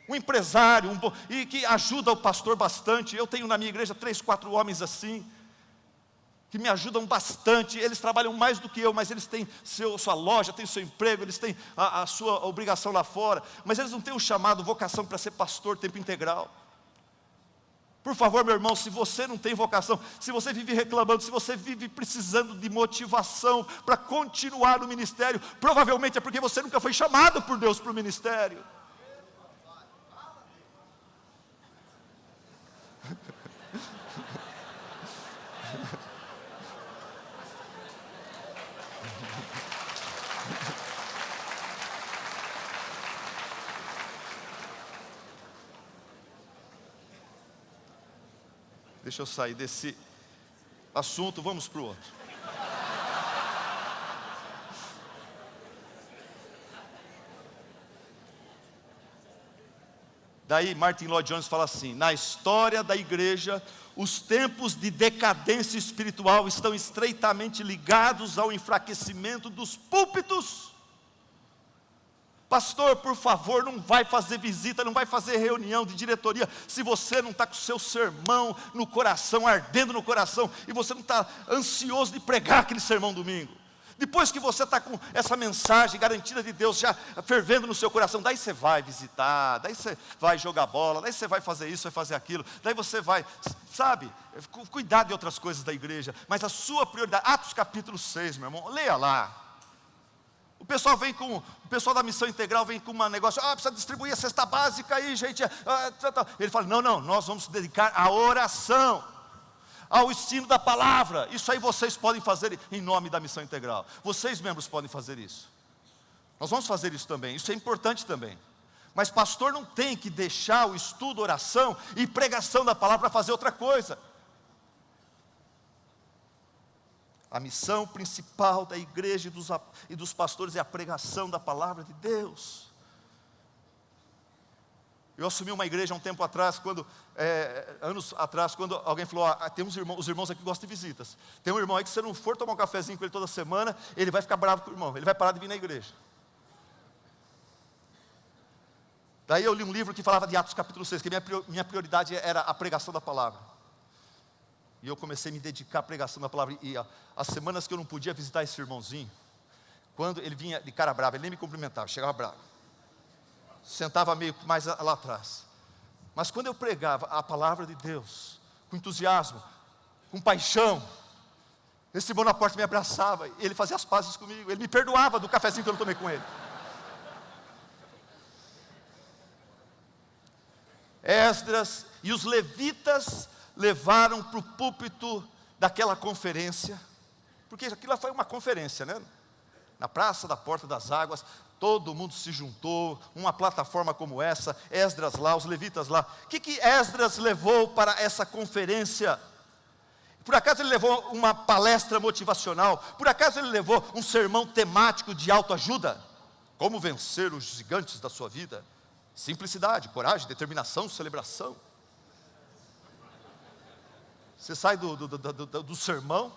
um empresário, e que ajuda o pastor bastante. Eu tenho na minha igreja 3, 4 homens assim, que me ajudam bastante. Eles trabalham mais do que eu, mas eles têm sua loja, têm seu emprego, eles têm a sua obrigação lá fora, mas eles não têm o chamado, vocação para ser pastor tempo integral. Por favor, meu irmão, se você não tem vocação, se você vive reclamando, se você vive precisando de motivação para continuar no ministério, provavelmente é porque você nunca foi chamado por Deus para o ministério. Deixa eu sair desse assunto, vamos para o outro. Daí Martin Lloyd Jones fala assim, na história da igreja, os tempos de decadência espiritual estão estreitamente ligados ao enfraquecimento dos púlpitos. Pastor, por favor, não vai fazer visita, não vai fazer reunião de diretoria, se você não está com o seu sermão no coração, ardendo no coração, e você não está ansioso de pregar aquele sermão domingo. Depois que você está com essa mensagem garantida de Deus já fervendo no seu coração, daí você vai visitar, daí você vai jogar bola, daí você vai fazer isso, vai fazer aquilo, daí você vai, sabe, cuidar de outras coisas da igreja, mas a sua prioridade, Atos capítulo 6, meu irmão, leia lá. O pessoal da missão integral vem com um negócio, precisa distribuir a cesta básica aí, gente. Ele fala, não, nós vamos dedicar à oração, ao ensino da palavra. Isso aí vocês podem fazer em nome da missão integral. Vocês, membros, podem fazer isso. Nós vamos fazer isso também, isso é importante também. Mas pastor não tem que deixar o estudo, oração e pregação da palavra para fazer outra coisa. A missão principal da igreja e dos pastores é a pregação da palavra de Deus. Eu assumi uma igreja há um tempo atrás, anos atrás, quando alguém falou, tem os irmãos aqui gostam de visitas. Tem um irmão aí que se você não for tomar um cafezinho com ele toda semana, ele vai ficar bravo com o irmão, ele vai parar de vir na igreja. Daí eu li um livro que falava de Atos capítulo 6, que minha prioridade era a pregação da palavra. E eu comecei a me dedicar à pregação da palavra. E as semanas que eu não podia visitar esse irmãozinho, quando ele vinha de cara brava, ele nem me cumprimentava, chegava bravo. Sentava meio mais lá atrás. Mas quando eu pregava a palavra de Deus, com entusiasmo, com paixão, esse irmão na porta me abraçava, ele fazia as pazes comigo, ele me perdoava do cafezinho que eu não tomei com ele. Esdras e os levitas levaram para o púlpito daquela conferência, porque aquilo foi uma conferência, né? Na praça da Porta das Águas, Todo mundo se juntou, uma plataforma como essa, Esdras lá, os levitas lá. O que Esdras levou para essa conferência? Por acaso ele levou uma palestra motivacional? Por acaso ele levou um sermão temático de autoajuda? Como vencer os gigantes da sua vida? Simplicidade, coragem, determinação, celebração. Você sai do sermão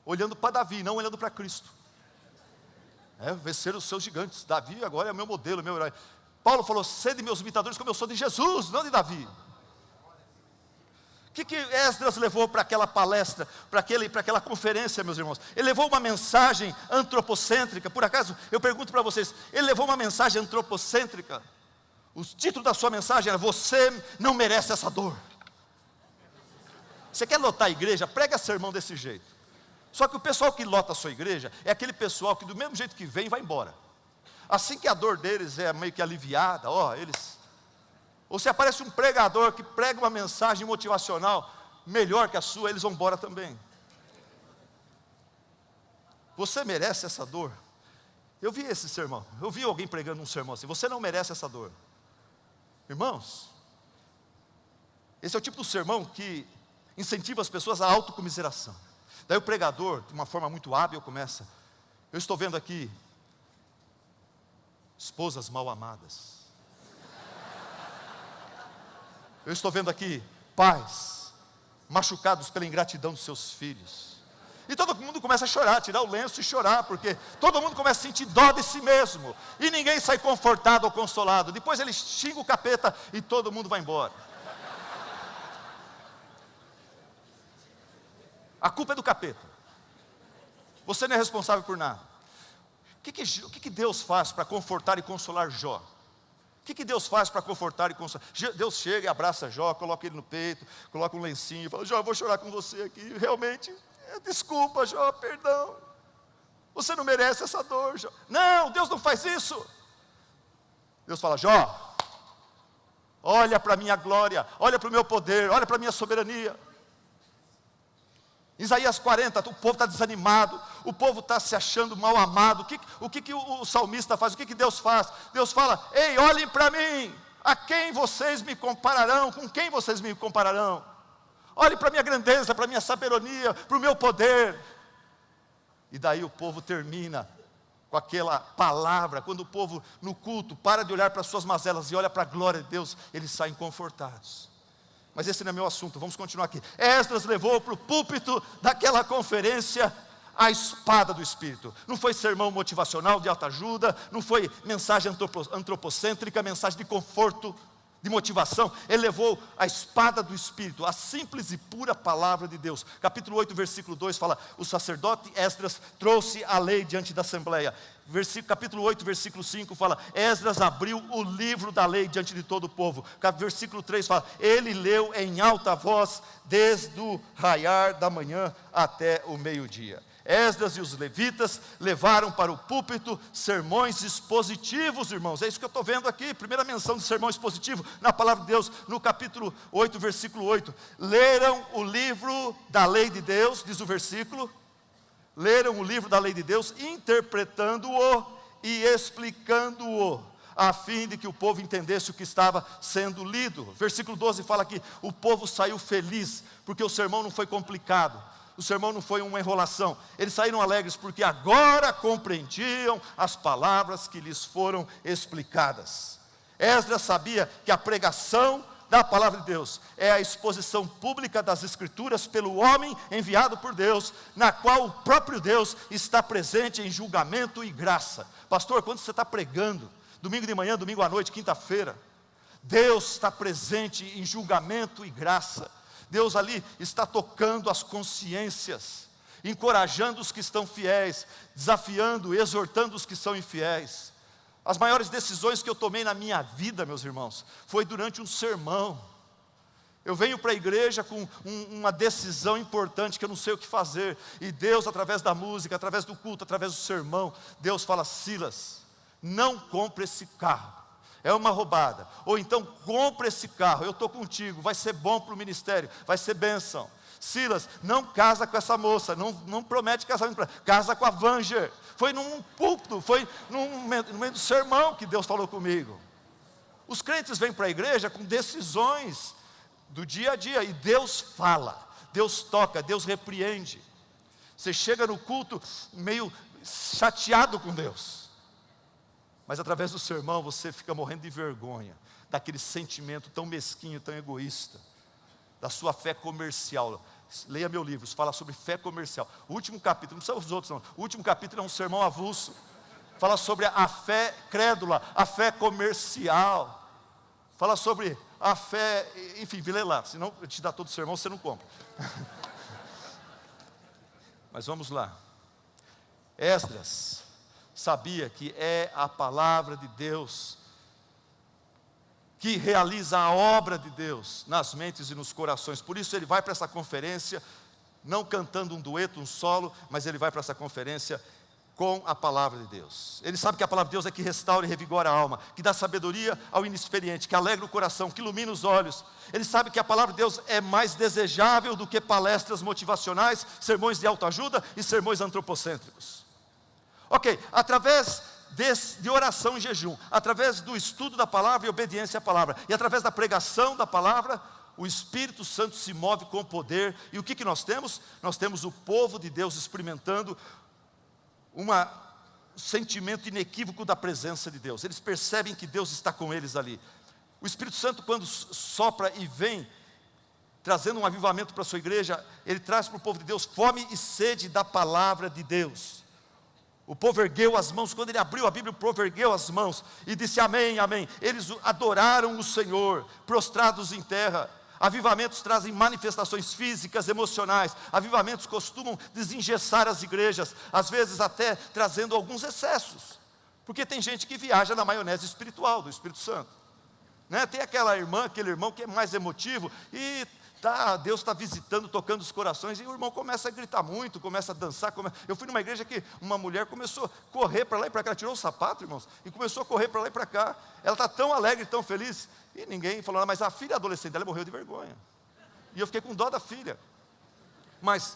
olhando para Davi, não olhando para Cristo. Vencer os seus gigantes. Davi agora é meu modelo, meu herói. Paulo falou: sede meus imitadores como eu sou de Jesus, não de Davi. O que Esdras levou para aquela palestra, para aquela conferência, meus irmãos? Ele levou uma mensagem antropocêntrica. Por acaso, eu pergunto para vocês, ele levou uma mensagem antropocêntrica? O título da sua mensagem era: você não merece essa dor. Você quer lotar a igreja? Prega sermão desse jeito. Só que o pessoal que lota a sua igreja é aquele pessoal que do mesmo jeito que vem, vai embora. Assim que a dor deles é meio que aliviada, ou se aparece um pregador que prega uma mensagem motivacional melhor que a sua, eles vão embora também. Você merece essa dor? Eu vi esse sermão, eu vi alguém pregando um sermão assim: você não merece essa dor. Irmãos, esse é o tipo do sermão que incentiva as pessoas à autocomiseração. Daí o pregador, de uma forma muito hábil, começa: eu estou vendo aqui esposas mal amadas. Eu estou vendo aqui pais machucados pela ingratidão dos seus filhos. E todo mundo começa a chorar, tirar o lenço e chorar, porque todo mundo começa a sentir dó de si mesmo. E ninguém sai confortado ou consolado. Depois ele xinga o capeta e todo mundo vai embora. A culpa é do capeta. Você não é responsável por nada. O que Deus faz para confortar e consolar Jó? O que Deus faz para confortar e consolar? Deus chega e abraça Jó, coloca ele no peito, coloca um lencinho e fala: Jó, eu vou chorar com você aqui. Realmente, desculpa, Jó, perdão. Você não merece essa dor, Jó. Não, Deus não faz isso. Deus fala: Jó, olha para a minha glória, olha para o meu poder, olha para a minha soberania. Isaías 40, o povo está desanimado, o povo está se achando mal amado. O que o salmista faz? O que Deus faz? Deus fala: ei, olhem para mim, a quem vocês me compararão? Com quem vocês me compararão? Olhem para a minha grandeza, para a minha sabedoria, para o meu poder. E daí o povo termina com aquela palavra. Quando o povo no culto para de olhar para as suas mazelas e olha para a glória de Deus, eles saem confortados. Mas esse não é meu assunto, vamos continuar aqui. Esdras levou para o púlpito daquela conferência a espada do Espírito. Não foi sermão motivacional de autoajuda, não foi mensagem antropocêntrica, mensagem de conforto, de motivação. Ele levou a espada do Espírito, a simples e pura palavra de Deus. Capítulo 8, versículo 2 fala: o sacerdote Esdras trouxe a lei diante da assembleia. Capítulo 8, versículo 5 fala: Esdras abriu o livro da lei diante de todo o povo. Versículo 3 fala: ele leu em alta voz desde o raiar da manhã até o meio-dia. Esdras e os levitas levaram para o púlpito sermões expositivos, irmãos. É isso que eu estou vendo aqui, primeira menção de sermão expositivo na palavra de Deus, no capítulo 8, versículo 8. Leram o livro da lei de Deus, diz o versículo. Leram o livro da lei de Deus, interpretando-o e explicando-o, a fim de que o povo entendesse o que estava sendo lido. Versículo 12 fala que o povo saiu feliz, porque o sermão não foi complicado. O sermão não foi uma enrolação. Eles saíram alegres porque agora compreendiam as palavras que lhes foram explicadas. Esdras sabia que a pregação da palavra de Deus é a exposição pública das Escrituras pelo homem enviado por Deus, na qual o próprio Deus está presente em julgamento e graça. Pastor, quando você está pregando, domingo de manhã, domingo à noite, quinta-feira, Deus está presente em julgamento e graça. Deus ali está tocando as consciências, encorajando os que estão fiéis, desafiando, exortando os que são infiéis. As maiores decisões que eu tomei na minha vida, meus irmãos, foi durante um sermão. Eu venho para a igreja com uma decisão importante que eu não sei o que fazer, e Deus, através da música, através do culto, através do sermão, Deus fala: Silas, não compre esse carro. É uma roubada. Ou então, compre esse carro, eu estou contigo, vai ser bom para o ministério, vai ser bênção. Silas, não casa com essa moça, não promete casamento para ela, casa com a Vanger. Foi num púlpito, foi no meio do sermão que Deus falou comigo. Os crentes vêm para a igreja com decisões do dia a dia, e Deus fala, Deus toca, Deus repreende. Você chega no culto meio chateado com Deus, mas através do sermão você fica morrendo de vergonha, daquele sentimento tão mesquinho, tão egoísta, da sua fé comercial. Leia meu livro, fala sobre fé comercial. O último capítulo, não são os outros não, o último capítulo é um sermão avulso, fala sobre a fé crédula, a fé comercial, fala sobre a fé, enfim, lê lá, senão eu te dá todo o sermão, você não compra. Mas vamos lá. Esdras sabia que é a palavra de Deus que realiza a obra de Deus nas mentes e nos corações. Por isso ele vai para essa conferência, não cantando um dueto, um solo, mas ele vai para essa conferência com a palavra de Deus. Ele sabe que a palavra de Deus é que restaura e revigora a alma, que dá sabedoria ao inexperiente, que alegra o coração, que ilumina os olhos. Ele sabe que a palavra de Deus é mais desejável do que palestras motivacionais, sermões de autoajuda e sermões antropocêntricos. Ok, através de oração e jejum, através do estudo da palavra e obediência à palavra, e através da pregação da palavra, o Espírito Santo se move com poder. E o que nós temos? Nós temos o povo de Deus experimentando um sentimento inequívoco da presença de Deus. Eles percebem que Deus está com eles ali. O Espírito Santo, quando sopra e vem trazendo um avivamento para a sua igreja, ele traz para o povo de Deus fome e sede da palavra de Deus. O povo ergueu as mãos, quando ele abriu a Bíblia, o povo ergueu as mãos e disse amém, amém. Eles adoraram o Senhor, prostrados em terra. Avivamentos trazem manifestações físicas, emocionais. Avivamentos costumam desengessar as igrejas, às vezes até trazendo alguns excessos, porque tem gente que viaja na maionese espiritual do Espírito Santo, né? Tem aquela irmã, aquele irmão que é mais emotivo, e Deus está visitando, tocando os corações, e o irmão começa a gritar muito, começa a dançar. Eu fui numa igreja que uma mulher começou a correr para lá e para cá, ela tirou o sapato, irmãos, e começou a correr para lá e para cá. Ela está tão alegre, tão feliz, e ninguém falou, mas a filha adolescente dela morreu de vergonha, e eu fiquei com dó da filha. Mas,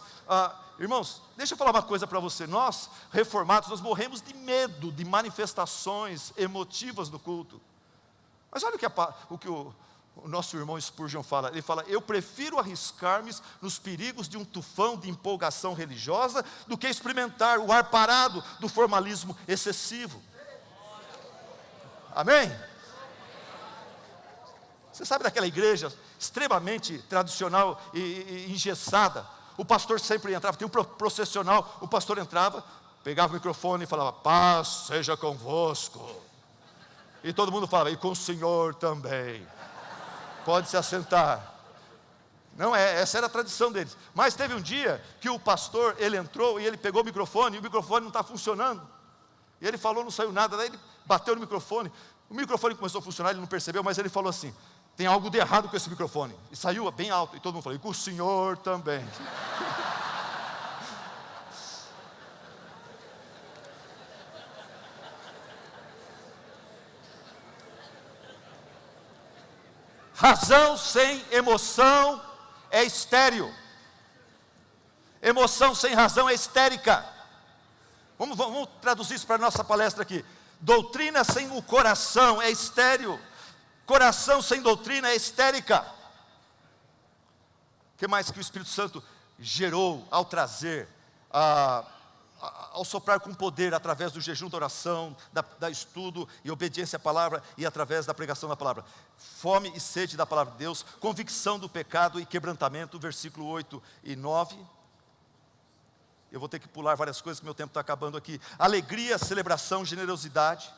irmãos, deixa eu falar uma coisa para você. Nós, reformados, nós morremos de medo de manifestações emotivas no culto. Mas olha o que o nosso irmão Spurgeon fala. Ele fala, eu prefiro arriscar-me nos perigos de um tufão de empolgação religiosa do que experimentar o ar parado do formalismo excessivo. Amém? Você sabe daquela igreja extremamente tradicional e engessada? O pastor sempre entrava, tem um processional, o pastor entrava, pegava o microfone e falava, paz seja convosco. E todo mundo falava, e com o Senhor também. Pode se assentar. Não é, essa era a tradição deles. Mas teve um dia que o pastor, ele entrou e ele pegou o microfone, e o microfone não está funcionando. E ele falou, não saiu nada, daí ele bateu no microfone. O microfone começou a funcionar, ele não percebeu, mas ele falou assim, tem algo de errado com esse microfone. E saiu bem alto, e todo mundo falou, e com o Senhor também. Razão sem emoção é estéril. Emoção sem razão é histérica. Vamos traduzir isso para a nossa palestra aqui. Doutrina sem o coração é estéril. Coração sem doutrina é histérica. O que mais que o Espírito Santo gerou ao trazer, ao soprar com poder através do jejum da oração, da estudo e obediência à palavra, e através da pregação da palavra? Fome e sede da palavra de Deus, convicção do pecado e quebrantamento, versículo 8 e 9. Eu vou ter que pular várias coisas, que meu tempo está acabando aqui. Alegria, celebração, generosidade,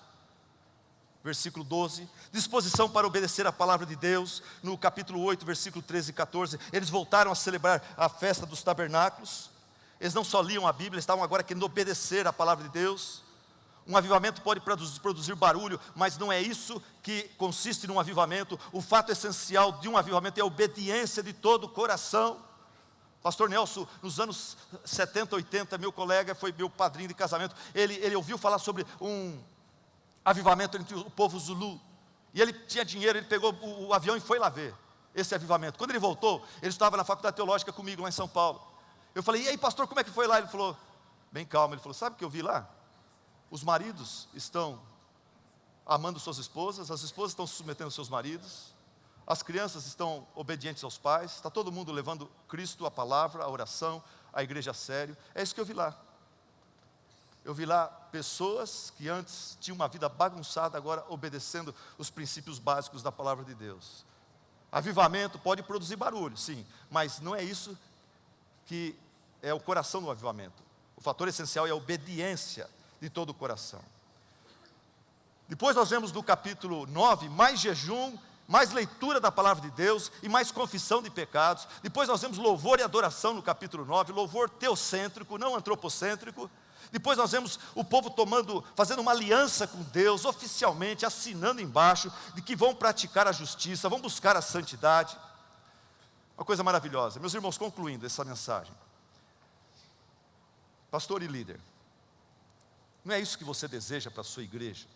versículo 12. Disposição para obedecer a palavra de Deus, no capítulo 8, versículo 13 e 14. Eles voltaram a celebrar a festa dos tabernáculos. Eles não só liam a Bíblia, eles estavam agora querendo obedecer a palavra de Deus. Um avivamento pode produzir barulho, mas não é isso que consiste num avivamento. O fato essencial de um avivamento é a obediência de todo o coração. Pastor Nelson, nos anos 70, 80, meu colega, foi meu padrinho de casamento, ele ouviu falar sobre um avivamento entre o povo Zulu, e ele tinha dinheiro, ele pegou o avião e foi lá ver. esse avivamento. Quando ele voltou, ele estava na faculdade teológica comigo lá em São Paulo. Eu falei, e aí pastor, como é que foi lá? Ele falou, bem calmo, ele falou, sabe o que eu vi lá? Os maridos estão amando suas esposas, as esposas estão se submetendo aos seus maridos, as crianças estão obedientes aos pais, está todo mundo levando Cristo, a palavra, a oração, a igreja a sério. É isso que eu vi lá. Eu vi lá pessoas que antes tinham uma vida bagunçada, agora obedecendo os princípios básicos da palavra de Deus. Avivamento pode produzir barulho, sim, mas não é isso que é o coração do avivamento. O fator essencial é a obediência de todo o coração. Depois nós vemos no capítulo 9, mais jejum, mais leitura da palavra de Deus e mais confissão de pecados. Depois nós vemos louvor e adoração no capítulo 9, louvor teocêntrico, não antropocêntrico. Depois nós vemos o povo fazendo uma aliança com Deus, oficialmente, assinando embaixo, de que vão praticar a justiça, vão buscar a santidade. Uma coisa maravilhosa. Meus irmãos, concluindo essa mensagem. Pastor e líder, não é isso que você deseja para a sua igreja?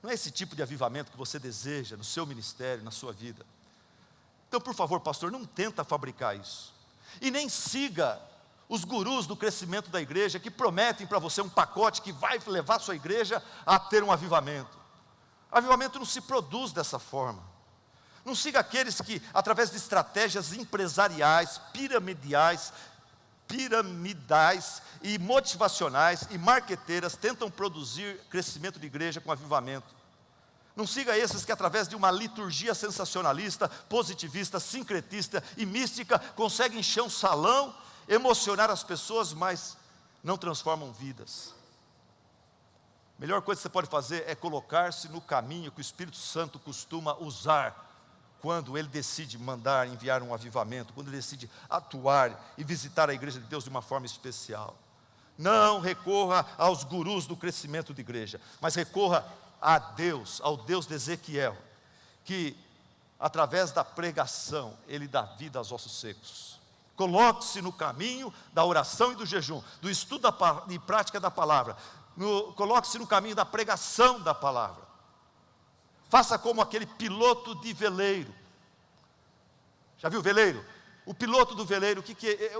Não é esse tipo de avivamento que você deseja no seu ministério, na sua vida? Então, por favor, pastor, não tenta fabricar isso. E nem siga os gurus do crescimento da igreja que prometem para você um pacote que vai levar a sua igreja a ter um avivamento. Avivamento não se produz dessa forma. Não siga aqueles que, através de estratégias empresariais, piramidais e motivacionais e marqueteiras, tentam produzir crescimento de igreja com avivamento. Não siga esses que, através de uma liturgia sensacionalista, positivista, sincretista e mística, conseguem encher um salão, emocionar as pessoas, mas não transformam vidas. A melhor coisa que você pode fazer é colocar-se no caminho que o Espírito Santo costuma usar quando Ele decide mandar, enviar um avivamento, quando Ele decide atuar e visitar a igreja de Deus de uma forma especial. Não recorra aos gurus do crescimento de igreja, mas recorra a Deus, ao Deus de Ezequiel, que através da pregação, Ele dá vida aos ossos secos. Coloque-se no caminho da oração e do jejum, do estudo e prática da palavra. Coloque-se no caminho da pregação da palavra. Faça como aquele piloto de veleiro. Já viu veleiro? O piloto do veleiro,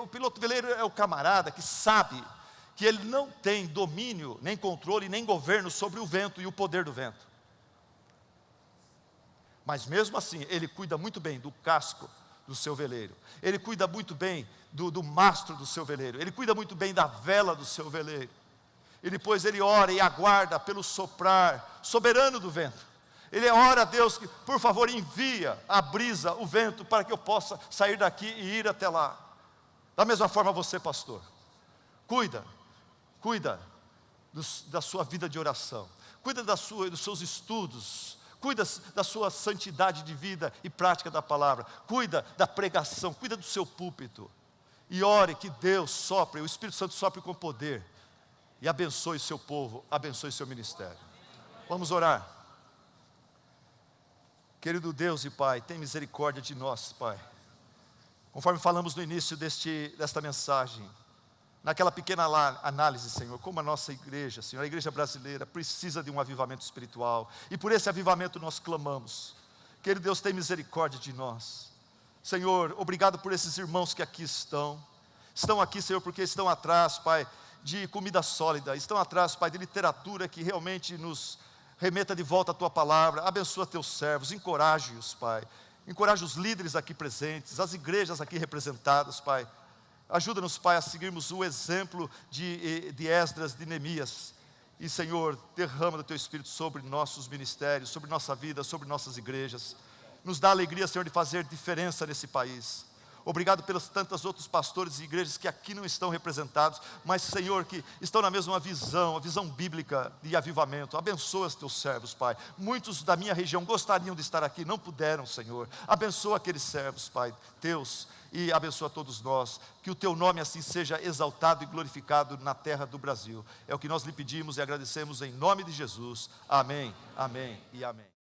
o piloto do veleiro é o camarada que sabe que ele não tem domínio, nem controle, nem governo sobre o vento e o poder do vento. Mas mesmo assim, ele cuida muito bem do casco do seu veleiro. Ele cuida muito bem do mastro do seu veleiro. Ele cuida muito bem da vela do seu veleiro. E depois ele ora e aguarda pelo soprar soberano do vento. Ele ora a Deus que, por favor, envia a brisa, o vento, para que eu possa sair daqui e ir até lá. Da mesma forma você, pastor, cuida da sua vida de oração, cuida dos seus estudos, cuida da sua santidade de vida e prática da palavra, cuida da pregação, cuida do seu púlpito, e ore que Deus sopre, o Espírito Santo sopre com poder, e abençoe o seu povo, abençoe o seu ministério. Vamos orar. Querido Deus e Pai, tem misericórdia de nós, Pai. Conforme falamos no início desta mensagem, naquela pequena análise, Senhor, como a nossa igreja, Senhor, a igreja brasileira precisa de um avivamento espiritual, e por esse avivamento nós clamamos. Querido Deus, tem misericórdia de nós. Senhor, obrigado por esses irmãos que aqui estão aqui, Senhor, porque estão atrás, Pai, de comida sólida, estão atrás, Pai, de literatura que realmente nos remeta de volta a Tua palavra. Abençoa Teus servos, encoraje-os, Pai, encoraje os líderes aqui presentes, as igrejas aqui representadas, Pai. Ajuda-nos, Pai, a seguirmos o exemplo de Esdras, de Neemias. E, Senhor, derrama do Teu Espírito sobre nossos ministérios, sobre nossa vida, sobre nossas igrejas. Nos dá alegria, Senhor, de fazer diferença nesse país. Obrigado pelos tantos outros pastores e igrejas que aqui não estão representados, mas, Senhor, que estão na mesma visão, a visão bíblica de avivamento. Abençoa os Teus servos, Pai. Muitos da minha região gostariam de estar aqui, não puderam, Senhor. Abençoa aqueles servos, Pai, Teus, e abençoa todos nós. Que o Teu nome assim seja exaltado e glorificado na terra do Brasil. É o que nós lhe pedimos e agradecemos em nome de Jesus. Amém, amém e amém.